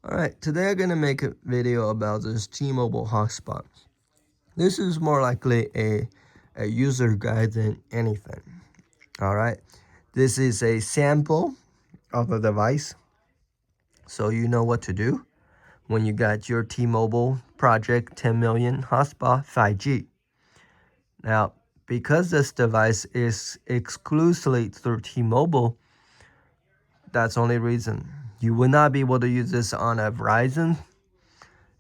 Alright, today I'm gonna make a video about this T-Mobile hotspot. This is more likely a user guide than anything. Alright, this is a sample of the device, so you know what to do when you got your T-Mobile Project 10 million hotspot 5G. Now, because this device is exclusively through T-Mobile, that's the only reason. You will not be able to use this on a Verizon,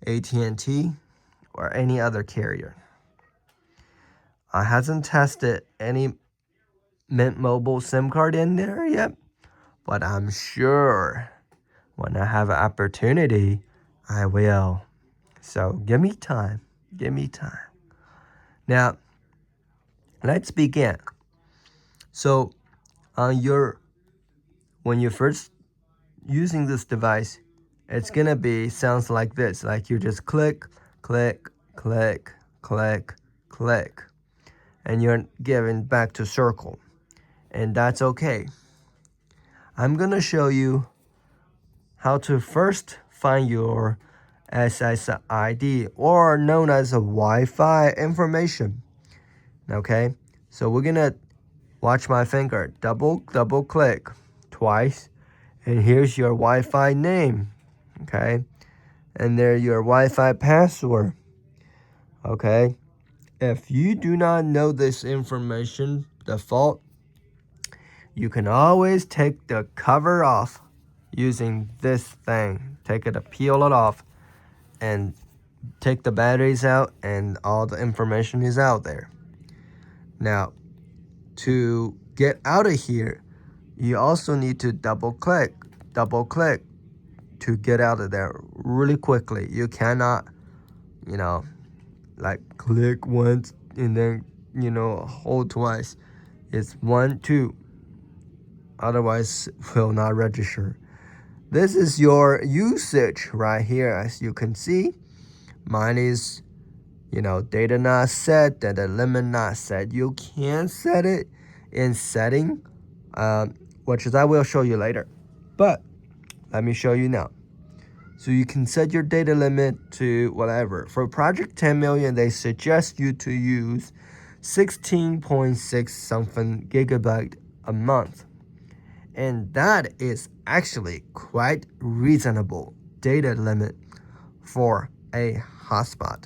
AT&T, or any other carrier. I hasn't tested any Mint Mobile SIM card in there yet, but I'm sure when I have an opportunity, I will. So give me time. Give me time. Now, let's begin. So when you're first using this device, it's gonna be sounds like this, like you just click, click, click, click, click, and you're giving back to circle, and that's okay. I'm gonna show you how to first find your SSID, or known as a Wi-Fi information. Okay, so we're gonna watch my finger, double click twice, and here's your Wi-Fi name. Okay, and there your Wi-Fi password. Okay, if you do not know this information default, you can always take the cover off using this thing. Take it, peel it off, and take the batteries out, and all the information is out there. Now, to get out of here, you also need to double click to get out of there really quickly. You cannot, like click once and then, hold twice. It's 1, 2. Otherwise, will not register. This is your usage right here. As you can see, mine is, data not set, data limit not set. You can set it in setting, which is I will show you later. But let me show you now. So you can set your data limit to whatever. For Project 10 million, they suggest you to use 16.6 something gigabyte a month. And that is actually quite reasonable data limit for a hotspot.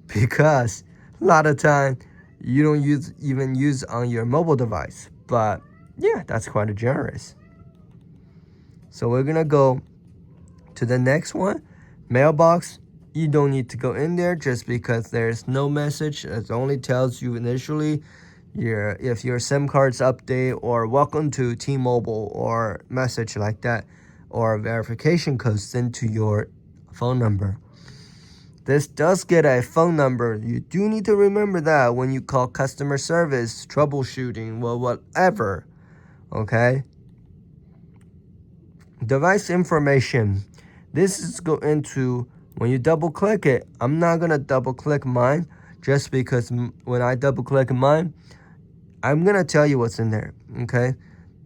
Because a lot of time you don't even use on your mobile device. But yeah, that's quite generous. So we're gonna go to the next one, mailbox. You don't need to go in there just because there's no message. It only tells you initially if your SIM card's update, or welcome to T-Mobile, or message like that, or verification code sent to your phone number. This does get a phone number. You do need to remember that when you call customer service, troubleshooting, well, whatever. Okay? Device information. This is go into when you double click it. I'm not gonna double click mine just because when I double click mine, I'm gonna tell you what's in there. Okay,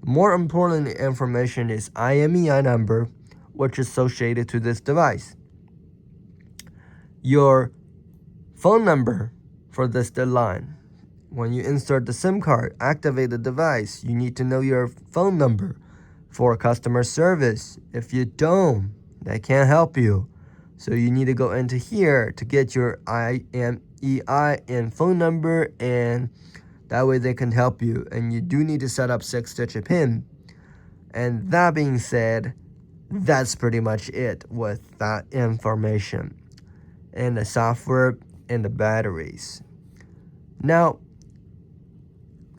more important information is IMEI number, which is associated to this device. Your phone number for this line. When you insert the SIM card, activate the device, you need to know your phone number for customer service. If you don't, they can't help you. So you need to go into here to get your IMEI and phone number, and that way they can help you. And you do need to set up 6-digit PIN. And that being said, that's pretty much it with that information and the software and the batteries. Now,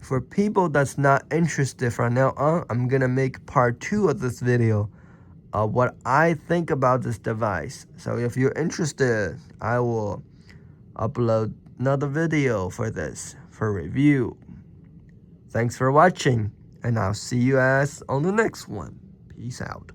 for people that's not interested from now on, I'm gonna make part 2 of this video of what I think about this device. So if you're interested, I will upload another video for this for review. Thanks for watching, and I'll see you guys on the next one. Peace out.